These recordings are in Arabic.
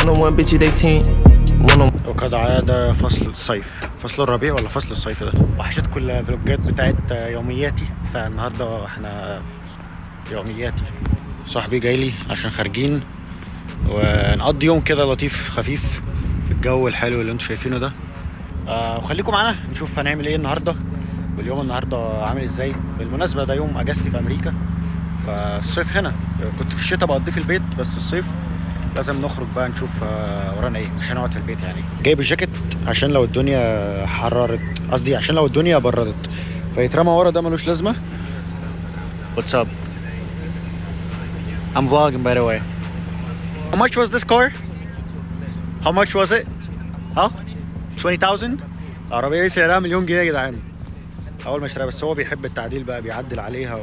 101 bitches they 10. وكالعادة فصل الصيف، فصل الربيع ولا فصل الصيف ده؟ وحشتكم الفلوجات بتاعت يومياتي، فالنهاردة احنا يومياتي. صاحبي جايلي عشان خارجين ونقضي يوم كده لطيف خفيف في الجو الحلو اللي انتوا شايفينه ده. وخليكم معانا نشوف هنعمل ايه النهارده، واليوم النهارده عامل ازاي. بالمناسبه ده يوم اجازتي في امريكا، فالصيف هنا. كنت في الشتاء بقضيه في البيت، بس الصيف لازم نخرج بقى نشوف ورانا ايه، مش هنقعد في البيت يعني. جايب الجاكيت عشان لو الدنيا حررت، قصدي عشان لو الدنيا بردت فيترمى ورا، ده ملوش لازمه. What's up? I'm vlogging by the way. How much was this car? How much was it? ها؟ 20,000؟ العربية دي سعرها مليون جنيه يا جدعان. أول ما اشتريها، بس هو بيحب التعديل بقى، بيعدل عليها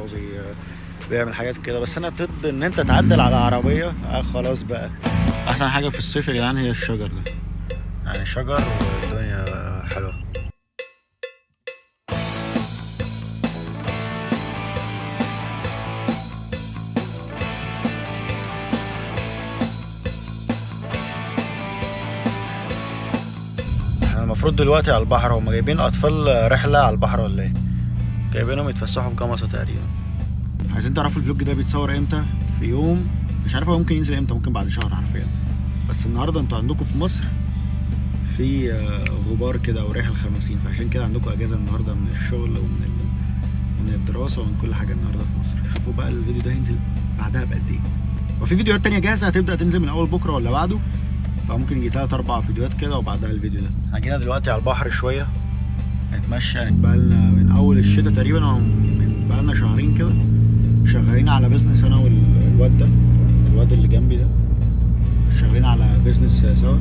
وبيعمل حاجات كده، بس أنا ضد إن أنت تعدل على عربية. خلاص بقى. أحسن حاجة في الصيف يا جدعان هي الشجر ده، يعني شجر والدنيا حلوة. المفروض دلوقتي على البحر، هما جايبين اطفال رحله على البحر ولا ايه؟ جايبينهم يتفسحوا في جمصة تقريبا. عايزين تعرفوا الفلوج ده بيتصور امتى؟ في يوم مش عارف هو ممكن ينزل امتى، ممكن بعد شهر حرفيا. بس النهارده انتوا عندكم في مصر في غبار كده او ريح الخمسين، فعشان كده عندكم اجازه النهارده من الشغل ومن الدراسه ومن كل حاجه النهارده في مصر. شوفوا بقى الفيديو ده هينزل بعدها بقد ايه، وفي فيديوهات تانية جاهزه هتبدا تنزل من اول بكره ولا بعده، فممكن يجي 3-4 فيديوهات كده وبعدها الفيديو ده. احنا جينا دلوقتي على البحر شويه نتمشى، بقالنا من اول الشتاء تقريبا او من بقالنا شهرين كده شغالين على بيزنس انا والواد ده، الواد اللي جنبي ده، شغالين على بيزنس سوا.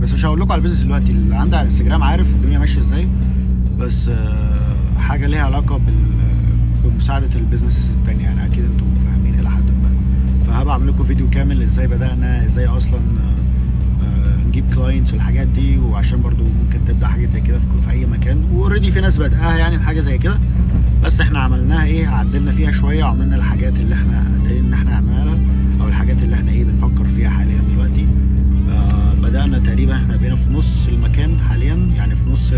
بس مش هقول لكم على البيزنس دلوقتي، اللي عندي على الانستجرام عارف الدنيا ماشيه ازاي، بس حاجه ليها علاقه بمساعده البيزنسز التانية، يعني اكيد انتم فاهمين الى حد ما. فهبقى اعمل لكم فيديو كامل ازاي بدانا، ازاي اصلا نجيب كلاينتس والحاجات دي، وعشان برضو ممكن تبدا حاجه زي كده في اي مكان، واوريدي في ناس بدأها يعني الحاجه زي كده، بس احنا عملناها ايه، عدلنا فيها شويه وعملنا الحاجات اللي احنا قادرين ان احنا نعملها، او الحاجات اللي احنا بنفكر فيها حاليا دلوقتي. بدأنا تقريبا، احنا بقينا في نص المكان حاليا، يعني في نص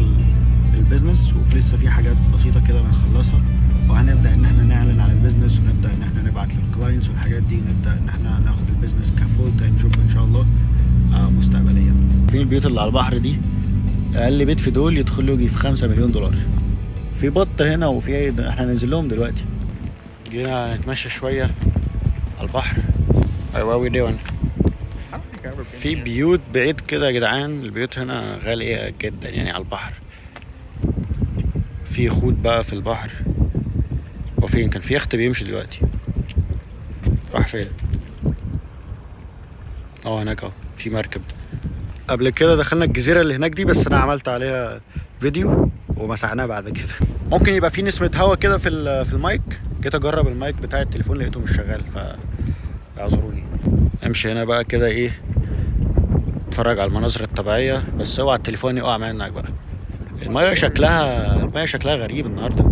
البيزنس، وفي لسه في حاجات بسيطه كده بنخلصها، وهنبدا ان احنا نعلن على البيزنس، ونبدا ان احنا نبعت للكلاينتس والحاجات دي، نبدا ان احنا ناخد البيزنس كفول تايم جوب ان شاء الله مستقبليا. في البيوت اللي على البحر دي، اقل بيت في دول يدخل له يجي في 5 مليون دولار. في بط هنا وفي احنا ننزل لهم دلوقتي. جينا نتمشى شويه على البحر. What we doing؟ في بيوت بعيد كده يا جدعان، البيوت هنا غاليه جدا يعني على البحر. في خوت بقى في البحر. وفين كان في يخت بيمشي دلوقتي؟ راح فين؟ هناك في مركب. قبل كده دخلنا الجزيرة اللي هناك دي، بس انا عملت عليها فيديو ومسحناه بعد كده. ممكن يبقى في نسمة هوا كده في المايك. جيت اجرب المايك بتاع التليفون لقيته مش شغال، فاعذروني. امشي هنا بقى كده اتفرج على المناظر الطبيعية، بس اوعى التليفون يقع منك بقى. المايه شكلها غريب النهارده.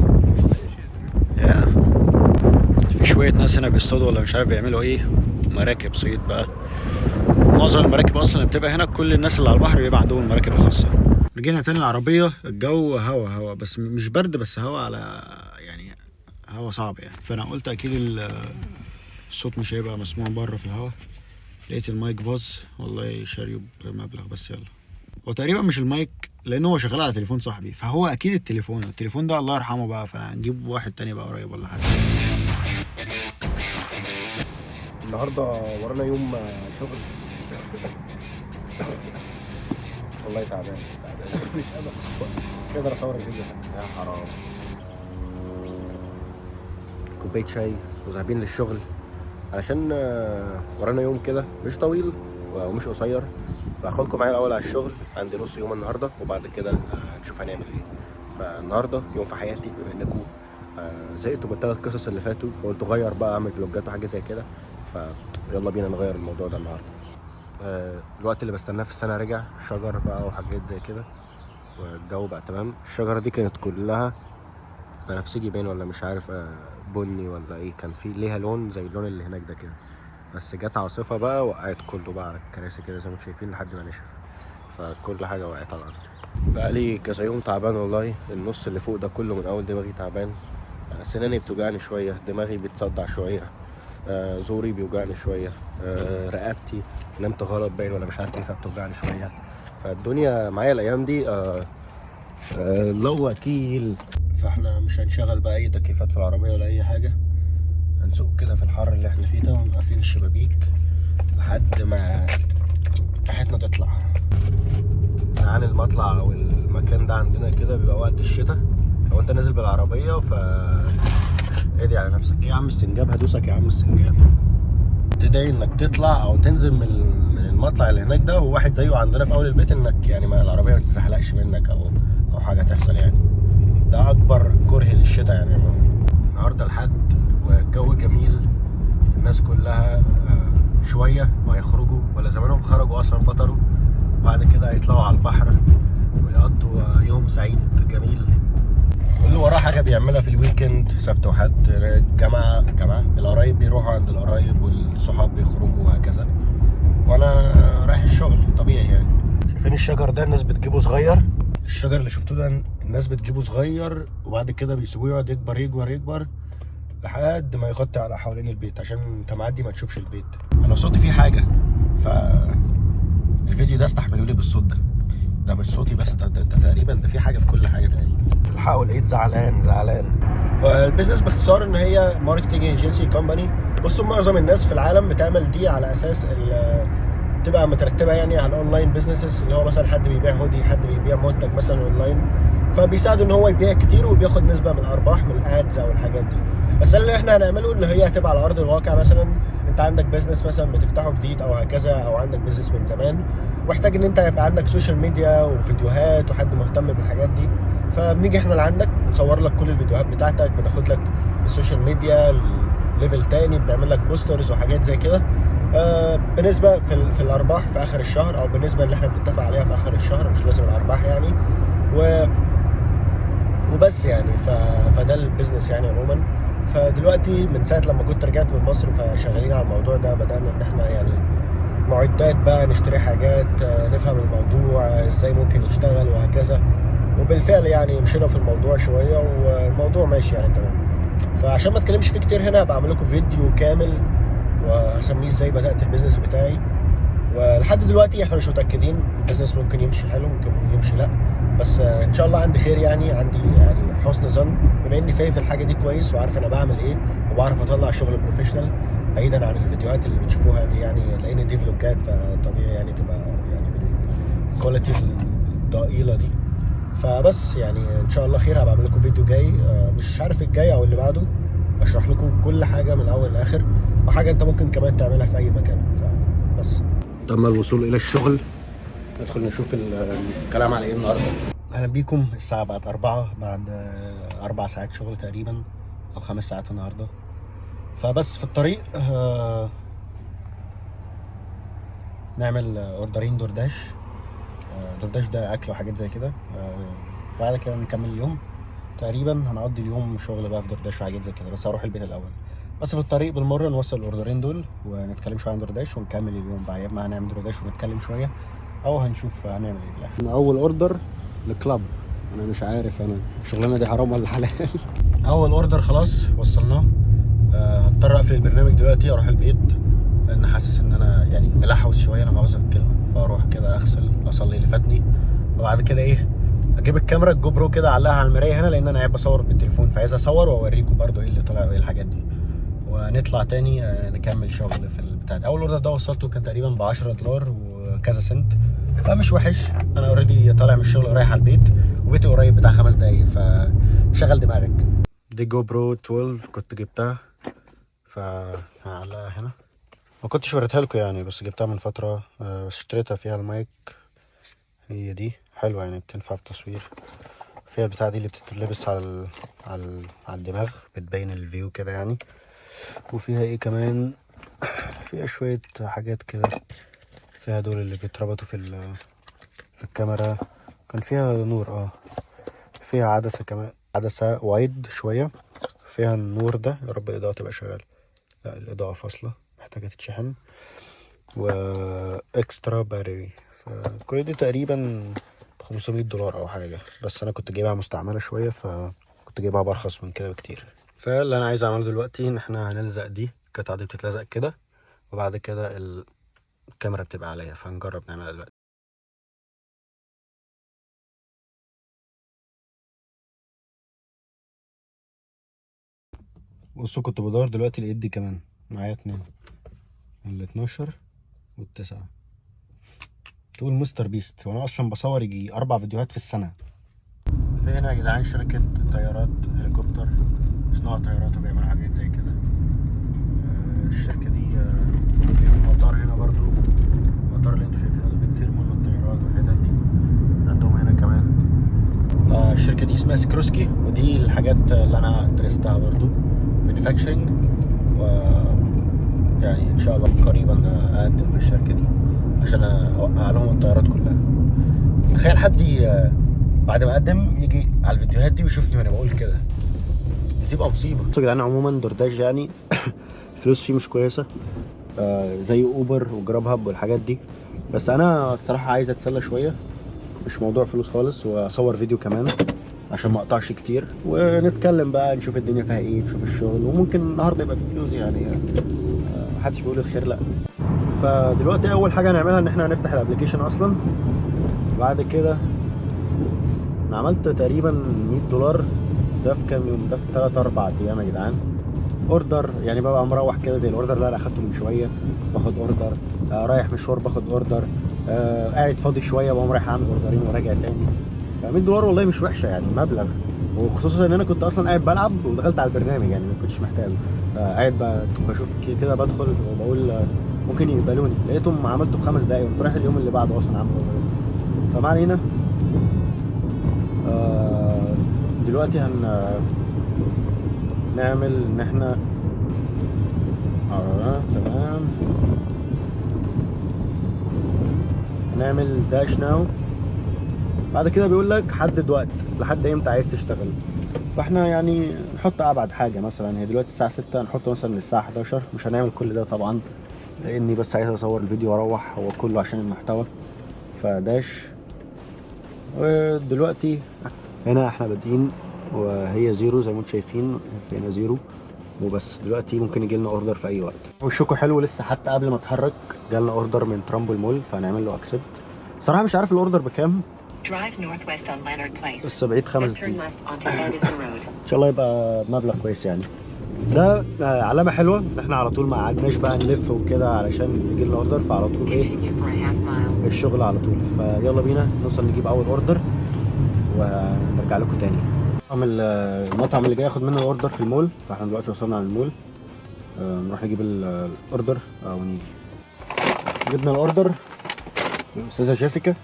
في شوية ناس هنا بيصطادوا ولا مش عارف بيعملوا ايه، مراكب صيد بقى. معظم المراكب اصلا اللي بتبقى هنا، كل الناس اللي على البحر بيبقى عندهم المراكب الخاصه. رجعنا تاني العربيه، الجو هوا بس مش برد، بس هوا على يعني هوا صعب يعني، فانا قلت اكيد الصوت مش هيبقى مسموع بره في الهوا. لقيت المايك باظ، والله شاريه بمبلغ، بس يلا. هو تقريبا مش المايك، لان هو شغال على تليفون صاحبي، فهو اكيد التليفون ده الله يرحمه بقى، فانا هنجيب واحد تاني بقى قريب ولا حاجه. النهارده ورانا يوم شغل. والله تعبان مش قادر مش قادر اصور الفيديو يا حرام. كوبايه شاي وذاهبين للشغل، علشان ورانا يوم كده مش طويل ومش قصير، فاخدكم معايا الاول على الشغل. عندي نص يوم النهارده، وبعد كده نشوف هنعمل ايه. فالنهارده يوم في حياتي، بما انكم زهقتوا من ال3 قصص اللي فاتوا، فقلت اغير بقى، اعمل فلوجات وحاجه زي كده، فيلا بينا نغير الموضوع ده النهارده. الوقت اللي بستناه في السنه رجع، شجر بقى وحاجات زي كده، والجو بقى تمام. الشجره دي كانت كلها بنفسجي باين ولا مش عارف بني ولا ايه، كان في ليها لون زي اللون اللي هناك ده كده. بس جت عاصفة بقى وقعت كله بقى على الكراسي كده زي ما انتم شايفين لحد ما نشف، فكل حاجة وقعت على الأرض. بقى لي كذا يوم تعبان والله، النص اللي فوق ده كله من أول دماغي تعبان، سناني بتوجعني شوية، دماغي بتصدع شوية، زوري بيوجعني شوية، رقبتي نمت غلط باين ولا مش عارف ايه فبتوجعني شوية. فالدنيا معايا الأيام دي الله وكيل. فاحنا مش هنشغل بقى أي تكييفات في العربية ولا أي حاجة، هنسوق كده في الحر اللي احنا فيه ده ونقفل الشبابيك لحد ما ريحتنا تطلع. عن المطلع او المكان ده عندنا كده بيبقى وقت الشتاء، لو انت نازل بالعربيه ادي على نفسك. ايه يا عم السنجاب، هدوسك يا عم السنجاب. تدعي انك تطلع او تنزل من المطلع اللي هناك ده، وواحد زيه عندنا في اول البيت، انك يعني ما العربيه ما تتزحلقش منك او حاجه تحصل يعني. ده اكبر كره للشتاء يعني. النهارده الحد والجو جميل، الناس كلها شويه وهيخرجوا ولا زمانهم خرجوا اصلا فطروا، بعد كده هيطلعوا على البحر ويقضوا يوم سعيد جميل. واللي وراه حاجه بيعملها في الويكند، سبت وحد، جماعه القرايب بيروحوا عند القرايب والصحاب بيخرجوا وهكذا، وانا رايح الشغل طبيعي يعني. شايفين الشجر ده الناس بتجيبه صغير، الشجر اللي شفتوه ده الناس بتجيبه صغير وبعد كده بيسيبوه يقعد يكبر لحد ما يغطي على حوالين البيت عشان انت معدي ما تشوفش البيت. انا صوتي فيه حاجه، الفيديو ده استحملوا لي بالصوت ده مش صوتي بس، ده تقريبا ده في حاجه في كل حاجه تقريبا. الحقوا لقيت زعلان. والبيزنس باختصار ان هي ماركتنج ايجنسي كومباني. بصوا معظم الناس في العالم بتعمل دي على اساس تبقى مترتبه يعني على الاونلاين بيزنسز، اللي هو مثلا حد بيبيع هودي، حد بيبيع منتج مثلا اونلاين، فبيساعده ان هو يبيع كتير وبياخد نسبه من الارباح من الادز او الحاجات دي. بس اللي احنا هنعمله اللي هي هتبقى على ارض الواقع. مثلا انت عندك بيزنس مثلا بتفتحه جديد او هكذا، او عندك بيزنس من زمان واحتاج ان انت يبقى عندك سوشيال ميديا وفيديوهات وحد مهتم بالحاجات دي، فبنيجي احنا لعندك نصور لك كل الفيديوهات بتاعتك، بناخد لك السوشيال ميديا ليفل تاني، بنعمل لك بوسترز وحاجات زي كده بنسبه في الارباح في اخر الشهر، او بالنسبه اللي احنا بنتفق عليها في اخر الشهر، مش لازم الارباح يعني. وبس يعني فده البيزنس يعني عموما. فدلوقتي من ساعه لما كنت رجعت من مصر فشغالين على الموضوع ده، بدانا ان احنا يعني معدات بقى نشتري حاجات، نفهم الموضوع ازاي ممكن يشتغل وهكذا، وبالفعل يعني مشينا في الموضوع شويه والموضوع ماشي يعني تمام. فعشان ما اتكلمش فيه كتير هنا هبقى اعمل لكم فيديو كامل وهسميه ازاي بدات البيزنس بتاعي. ولحد دلوقتي احنا مش متاكدين البيزنس ممكن يمشي حلو ممكن يمشي لا، بس ان شاء الله عندي خير يعني، عندي يعني حسن ظن بما اني فاهم في الحاجه دي كويس وعارف انا بعمل ايه وبعرف اطلع شغل بروفيشنال بعيدا عن الفيديوهات اللي بتشوفوها دي يعني، لان دي فلوجات فطبيعي يعني تبقى يعني بالكواليتي الضئيله دي. فبس يعني ان شاء الله خير، هبقى اعمل لكم فيديو جاي مش عارف الجاي او اللي بعده، اشرح لكم كل حاجه من الاول لاخر، وحاجه انت ممكن كمان تعملها في اي مكان. فبس تم الوصول الى الشغل، ندخل نشوف الكلام على ايه النهارده. اهلا بيكم. الساعه بقت 4 بعد 4 ساعات شغل تقريبا او 5 ساعات النهارده. فبس في الطريق نعمل اوردرين دورداش. دورداش ده اكل وحاجات زي كده، بعد كده نكمل اليوم. تقريبا هنقضي اليوم شغل بقى في دورداش وحاجات زي كده، بس هروح البيت الاول. بس في الطريق بالمره نوصل الاوردرين دول ونتكلم شويه عن دورداش ونكمل اليوم بقى، يا اما هنعمل دورداش ونتكلم شويه او هنشوف هنعمل ايه في الاخر. اول اوردر لكلاب، انا مش عارف انا الشغلانه دي حرام ولا حلال. اول اوردر خلاص وصلناه. هضطر اقفل البرنامج دلوقتي اروح البيت لان حاسس ان انا يعني ملحوس شويه، انا مؤاخذه في الكلمه، فاروح كده اغسل اصلي اللي فاتني وبعد كده ايه اجيب الكاميرا الجو برو كده اعلقها على المرايه هنا، لان انا قاعد بصور بالتليفون فعايز اصور واوريكم برده ايه اللي طلع وايه الحاجات دي، ونطلع تاني نكمل شغل في البتاع ده. اول اوردر ده وصلته كان تقريبا ب $10 وكذا سنت، فمش وحش. انا اوريدي طالع من الشغل ورايح على البيت وبيتي قريب بتاع 5 دقايق، فشغل دماغك. دي جو برو 12 كنت جبتها فهعلقها هنا، ما كنتش وريتها لكم يعني بس جبتها من فتره. اشتريتها فيها المايك، هي دي حلوه يعني بتنفع في التصوير. فيها البتاع دي اللي بتتلبس على الدماغ بتبين الفيو كده يعني. وفيها ايه كمان، فيها شويه حاجات كده، فيها دول اللي بيتربطوا في الكاميرا، كان فيها نور فيها عدسه كمان، عدسه وايد شويه، فيها النور ده. يا رب الاضاءه تبقى شغاله، لا الاضاءه فاصله، محتاجة تتشحن، واكسترا باتري. فكل دي تقريبا $500 او حاجة، بس انا كنت جايبها مستعملة شوية فكنت جايبها بارخص من كده بكتير. فاللي انا عايز اعمله دلوقتي ان احنا هنلزق دي، القطعة دي بتتلزق كده، وبعد كده الكاميرا بتبقى عليها، فهنجرب نعملها دلوقتي. بصوا كنت بدور دلوقتي لقيت دي كمان معايا 2، ال12 وال9. تقول مستر بيست، وانا اصلا بصور يجي 4 فيديوهات في السنة. في هنا يا جدعان شركة طيارات هليكوبتر، صناعة طيارات وبيعملوا حاجات زي كده. الشركة دي فيهم مطار هنا برضو، المطار اللي انتوا شايفينه ده بيطير منه الطيارات والحتت دي، عندهم هنا كمان. الشركة دي اسمها سكروسكي، ودي الحاجات اللي انا درستها برضو، مانيفاكتشرنج، و يعني ان شاء الله قريبا اقدم في الشركة دي عشان اوقع لهم الطيارات كلها. تخيل حد بعد ما اقدم يجي على الفيديوهات دي ويشوفني وانا بقول كده، بتبقى مصيبه. بصوا يا جدعان، عموما دورداش يعني الفلوس فيه مش كويسه زي اوبر وجراب هاب والحاجات دي، بس انا الصراحه عايز اتسلى شويه، مش موضوع فلوس خالص، واصور فيديو كمان عشان ما اقطعش كتير، ونتكلم بقى نشوف الدنيا فيها ايه، نشوف الشغل، وممكن النهارده يبقى فيه فلوس يعني، محدش بيقول الخير لا. فدلوقتي اول حاجه هنعملها ان احنا هنفتح الابلكيشن اصلا. بعد كده انا عملت تقريبا $100 ده في كام يوم، ده في 3-4 ايام يا جدعان. اوردر يعني ببقى مروح كده زي الاوردر اللي انا اخدته من شويه، باخد اوردر، رايح مشوار باخد اوردر، قاعد فاضي شويه بقوم رايح اعمل اوردرين وراجع تاني. $100 والله مش وحشه يعني، مبلغ، وخصوصا ان انا كنت اصلا قاعد بلعب ودخلت على البرنامج يعني ما كنتش محتاجه. قاعد بشوف كده، بدخل وبقول ممكن يقبلوني، لقيتهم عملته في 5 دقايق وكنت رايح اليوم اللي بعده اصلا عامل اوردرين. فما علينا. دلوقتي نعمل ان احنا تمام، نعمل داش ناو. بعد كده بيقول لك حدد وقت لحد امتى عايز تشتغل، فاحنا يعني نحط ابعد حاجه، مثلا هي دلوقتي الساعه 6، نحط مثلا للساعه 11. مش هنعمل كل ده طبعا لاني بس عايز اصور الفيديو واروح، هو كله عشان المحتوى. فداش. ودلوقتي هنا احنا بادئين وهي 0 زي ما انتم شايفين، في هنا 0 وبس. دلوقتي ممكن يجي لنا اوردر في اي وقت. وشكو حلو لسه حتى قبل ما اتحرك جالنا اوردر من ترامبل مول، فهنعمل له اكسبت. صراحه مش عارف الاوردر بكام، بس بعيد 5 دقايق ان شاء الله يبقى مبلغ كويس يعني. ده علامه حلوه ان احنا على طول ما قعدناش بقى نلف وكده علشان يجي لنا اوردر، فعلى طول ايه الشغل على طول. فيلا بينا نوصل نجيب اول اوردر ونرجع لكم تاني. المطعم اللي جاي ياخد منه الاوردر في المول، فاحنا دلوقتي وصلنا على المول. نروح نجيب الاوردر ونيجي. جبنا الاوردر من الاستاذه جيسيكا،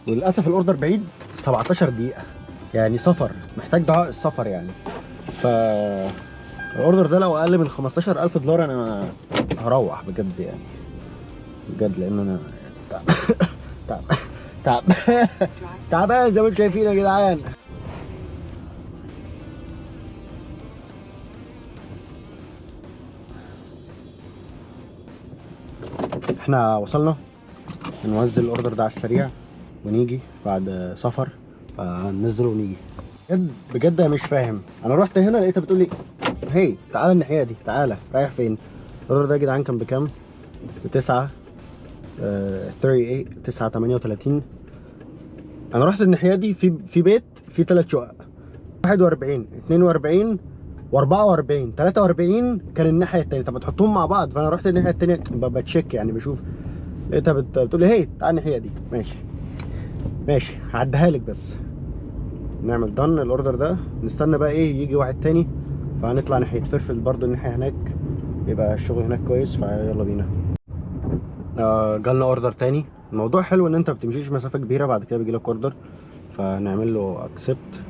وللاسف الاوردر بعيد 17 دقيقه يعني، سفر محتاج دعاء السفر يعني. الاوردر ده لو اقل من $15,000 انا هروح بجد يعني، بجد، لان انا تعبان زي ما انتم شايفين يا جدعان. احنا وصلنا، ننزل الاوردر ده على السريع ونيجي بعد سفر، فننزله ونيجي. بجد انا مش فاهم، انا رحت هنا لقيتها بتقول لي هي تعالى الناحيه دي، تعالى رايح فين؟ الاوردر ده يا جدعان كان بكام؟ ب9 9:38. انا رحت الناحيه دي في بيت فيه 3 شقق، 41 42 و44 43 كان الناحيه التانيه. طب تحطهم مع بعض، فانا رحت الناحيه التانيه بتشيك يعني، بشوف لقيتها بتقول لي هي تعالى الناحيه دي. ماشي هعديها لك، بس نعمل دن الاوردر ده، نستنى بقى ايه يجي واحد تاني، فهنطلع ناحيه فرفل برضو الناحيه هناك، يبقى الشغل هناك كويس. فيلا بينا. جالنا اوردر تاني. الموضوع حلو ان انت ما بتمشيش مسافه كبيره، بعد كده بيجي لك اوردر، فنعمل له اكسبت.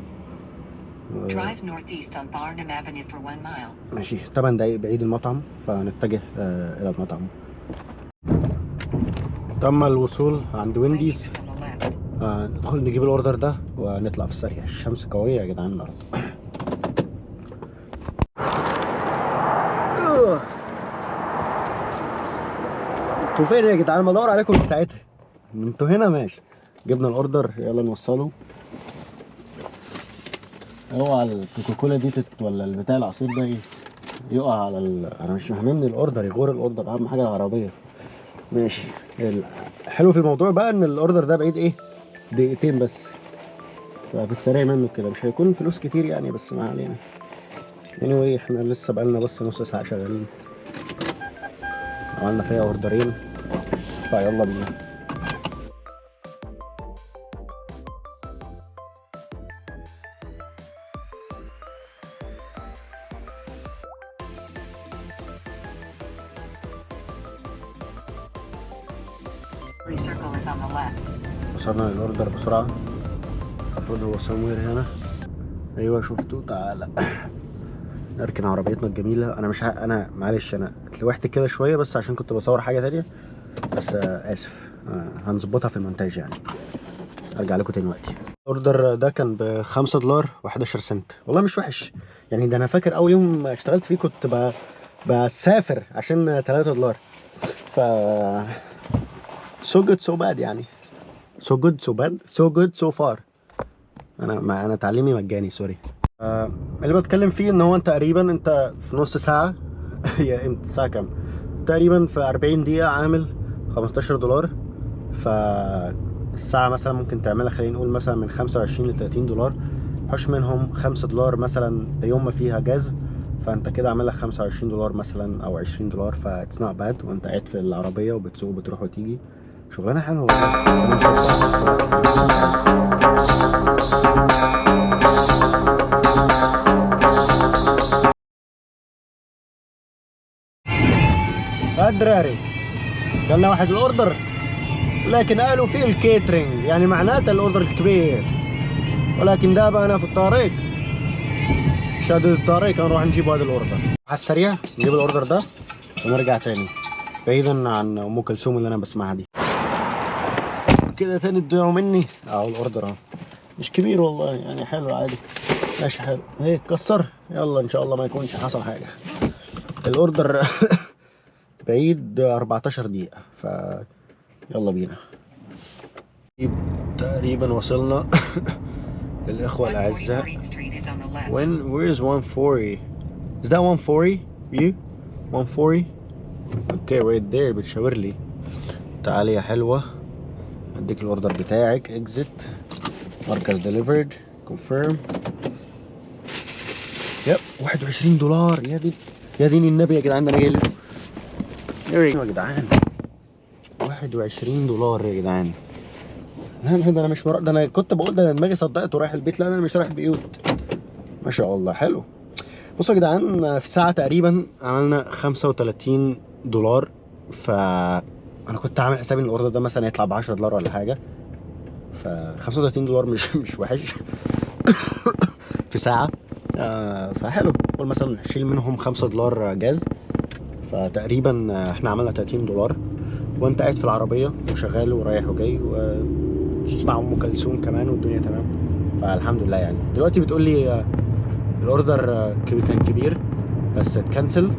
ماشي 8 دقايق بعيد المطعم، فنتجه الى المطعم. تم الوصول عند وينديز. ندخل نجيب الاوردر ده ونطلع في السريع. الشمس قويه يا جدعان النهارده. انتوا فين يا جدعان؟ بدور عليكم من ساعتها. انتوا هنا ماشي. جبنا الاوردر، يلا نوصله. اوعى الكوكاكولا دي ولا البتاع العصير ده يقع على انا مش فاهمني الاوردر يغور الاوردر، اهم حاجه العربيه. ماشي. الحلو في الموضوع بقى ان الاوردر ده بعيد دقيقتين بس، ففي السريع منه كده مش هيكون فلوس كتير يعني، بس ما علينا. anyway احنا لسه بقالنا بس نص ساعه شغالين، عملنا فيها اوردرين، فيلا بينا. وصلنا للاوردر بسرعه، المفروض هو سموير هنا. ايوه شفتوه. تعالى نركن عربيتنا الجميله. انا مش انا معلش انا اتلوحت كده شويه بس عشان كنت بصور حاجه تانية، بس اسف. هنظبطها في المونتاج يعني. ارجع لكم تاني وقتي. الاوردر ده كان $5 و11 سنت، والله مش وحش يعني. ده انا فاكر اول يوم اشتغلت فيه كنت بسافر عشان $3. ف so good so bad يعني. so good so bad so good so far. انا تعليمي مجاني سوري. اللي بتكلم فيه ان هو تقريبا انت في نص ساعه هي انت الساعه كام تقريبا؟ في 40 دقيقه عامل $15. فالساعه مثلا ممكن تعملها خلينا نقول مثلا من 25 ل $30، حش منهم $5 مثلا يوم ما فيها جاز، فانت كده عامل لك $25 مثلا او $20، فاتس نوت باد. وانت قاعد في العربيه وبتسوق بتروح وتيجي، شغلانه حلوه. الدراري جالنا واحد الاوردر، لكن قالوا فيه الكيترينج يعني معناته الاوردر الكبير، ولكن ده بقى انا في الطريق شادد الطريق هنروح نجيب هذا الاوردر على السريع. نجيب الاوردر ده ونرجع تاني بعيدا عن ام كلثوم اللي انا بسمعها دي. كده تاني تضيعوا مني. الاوردر اهو مش كبير والله يعني، حلو عادي ماشي حلو. هيك كسر يلا ان شاء الله ما يكونش حصل حاجه. الاوردر بعيد 14 دقيقة، ف يلا بينا. تقريبا وصلنا للإخوة الأعزاء. where is 140? Is that 140? You? 140? Okay right there بتشاور لي. تعالي يا حلوة هديك الأوردر بتاعك. exit مركز delivered confirm. يب $21. يا دين النبي يا جدعان، ده أنا جاي لكم يا جدعان $21 يا جدعان. ده انا مش ده انا كنت بقول ده انا دماغي صدقت ورايح البيت. لا انا مش رايح بيوت. ما شاء الله حلو. بصوا يا جدعان، في ساعه تقريبا عملنا $35. فانا كنت عامل حسابي ان الاوردر ده مثلا يطلع ب$10 ولا حاجه، ف $35 مش وحش في ساعه. فحلو. قول مثلا نشيل منهم $5 جاز، فتقريبا احنا عملنا $30 وانت قاعد في العربيه وشغال ورايح وجاي وتسمع ام كلثوم كمان والدنيا تمام. فالحمد لله يعني. دلوقتي بتقول لي الاوردر كان كبير بس اتكنسل،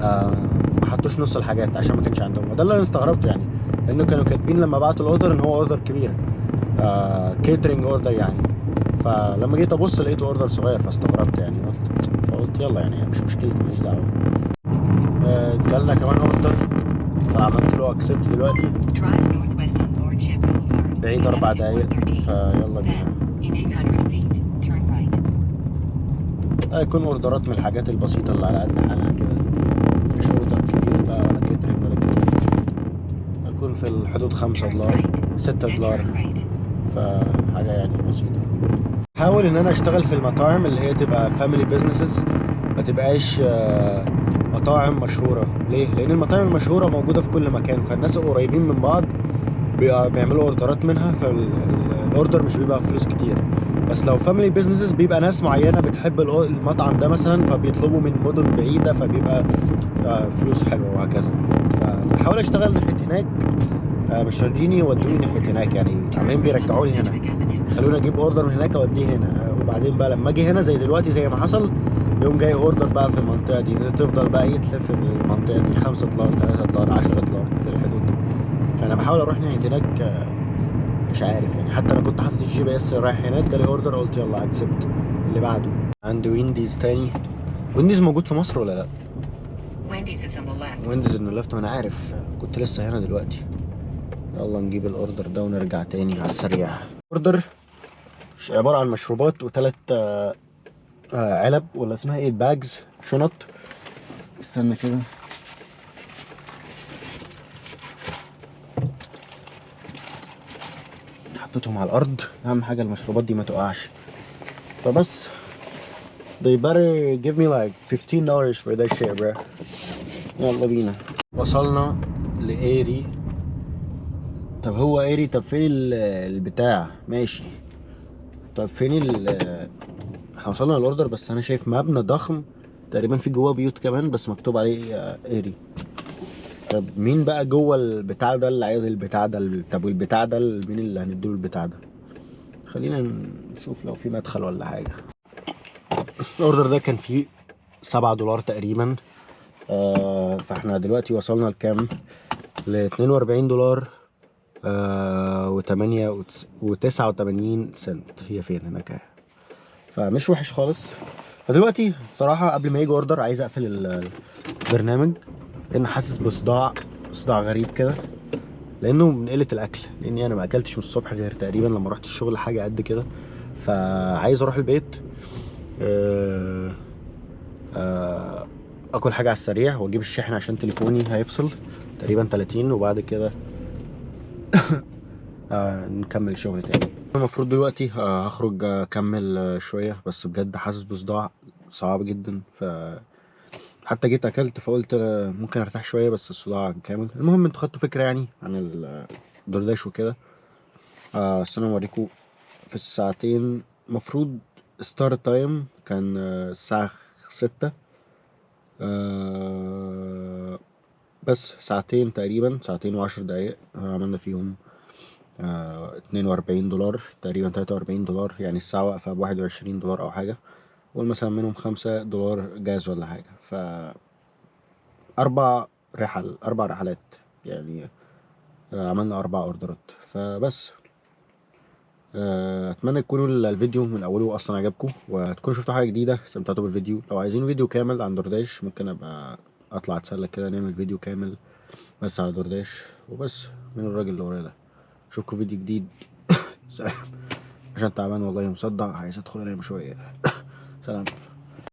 ما حطوش نص الحاجات عشان ما كانش عندهم. وده اللي انا استغربته يعني، لانه كانوا كاتبين لما بعتوا الاوردر ان هو اوردر كبير، كيترينج اوردر يعني. فلما جيت ابص لقيته اوردر صغير فاستغربت يعني. فقلت يلا يعني مش مشكلتي ماليش دعوه. جالنا كمان اوردر فعملت له اكسبت دلوقتي. بعيد 4 دقايق فيلا بينا. هيكون اوردرات من الحاجات البسيطه اللي على قد حالها كده، مش اوردر كبير بقى ولا كيترينج ولا كده. هيكون في الحدود $5 $6، فحاجه يعني بسيطه. حاول ان انا اشتغل في المطاعم اللي هي تبقى فاميلي بيزنسز، ما تبقاش مطاعم مشهوره. ليه؟ لان المطاعم المشهوره موجوده في كل مكان، فالناس القريبين من بعض بيعملوا اوردرات منها، فالاوردر مش بيبقى فلوس كتير. بس لو فاميلي بيزنسز بيبقى ناس معينه بتحب المطعم ده مثلا، فبيطلبوا من مدن بعيده، فبيبقى فلوس حلوه وهكذا. فبحاول اشتغل ناحيه هناك، مش راضيين يودوني ناحيه هناك يعني، عمالين بيرجعوني هنا، خلوني اجيب اوردر من هناك اوديه هنا. وبعدين بقى لما اجي هنا زي دلوقتي زي ما حصل، يوم جاي اوردر بقى في المنطقه دي، تفضل بقى تلف في المنطقه دي $5 $3 $10. بحاول اروح ناحيه هناك مش عارف يعني. حتى انا كنت حاطط الجي بي اس رايح هناك، جالي اوردر قلت يلا اكسبت اللي بعده. عندي وينديز تاني. وينديز موجود في مصر ولا لا؟ Wendy's is on the left. وينديز ان ليفت، ما انا عارف، كنت لسه هنا دلوقتي. يلا نجيب الاوردر ده ونرجع تاني على السريع. اوردر عباره عن مشروبات وثلاث علب، ولا اسمها ايه، باجز، شنط. استنى كده، حطيتهم على الارض. اهم حاجه المشروبات دي ما تقعش. فبس they better give me like $15 for that shit bro. يلا بينا. وصلنا لإيري. طب هو إيري، طب فين البتاع؟ ماشي. طب فين احنا وصلنا للأوردر، بس أنا شايف مبنى ضخم تقريبا في جوه بيوت كمان، بس مكتوب عليه إيري. طب مين بقى جوه البتاع ده اللي عايز البتاع ده؟ طب والبتاع ده مين اللي هنديله البتاع ده؟ خلينا نشوف لو في مدخل ولا حاجة. الأوردر ده كان فيه $7 تقريبا. فاحنا دلوقتي وصلنا لكام؟ $42 و89 سنت. هي فين هناك اهي. فمش وحش خالص. فدلوقتي الصراحة قبل ما يجي اوردر عايز اقفل البرنامج، لان حاسس بصداع غريب كده، لانه من قلة الاكل، لاني انا ما اكلتش من الصبح غير تقريبا لما رحت الشغل حاجة قد كده. فعايز اروح البيت اكل حاجة على السريع واجيب الشحن عشان تليفوني هيفصل تقريبا 30، وبعد كده نكمل شغل تاني. المفروض دلوقتي هخرج اكمل شويه، بس بجد حاسس بصداع صعب جدا. حتى جيت اكلت فقلت ممكن ارتاح شويه، بس الصداع كامل. المهم انتوا خدتوا فكره يعني عن الدرداش وكده. بس انا اوريكم في الساعتين. المفروض ستارت تايم كان الساعه 6، بس ساعتين تقريبا، ساعتين و10 دقايق عملنا فيهم $42 تقريبا، $43. يعني الساعة واقفة ب$21 أو حاجة. قول مثلا منهم $5 جاز ولا حاجة. أربع رحلات يعني. عملنا 4 أوردرات. فبس أتمنى يكونوا الفيديو من أوله أصلا عجبكم، وتكونوا شفتوا حاجة جديدة استمتعتوا بالفيديو. لو عايزين فيديو كامل عن درداش ممكن أبقى أطلع أتسلى كده نعمل فيديو كامل بس على درداش وبس. من الراجل اللي ورايا ده. اشوفكم فيديو جديد. سلام. عشان تعبان والله مصدع، عايز ادخل انام شويه. سلام.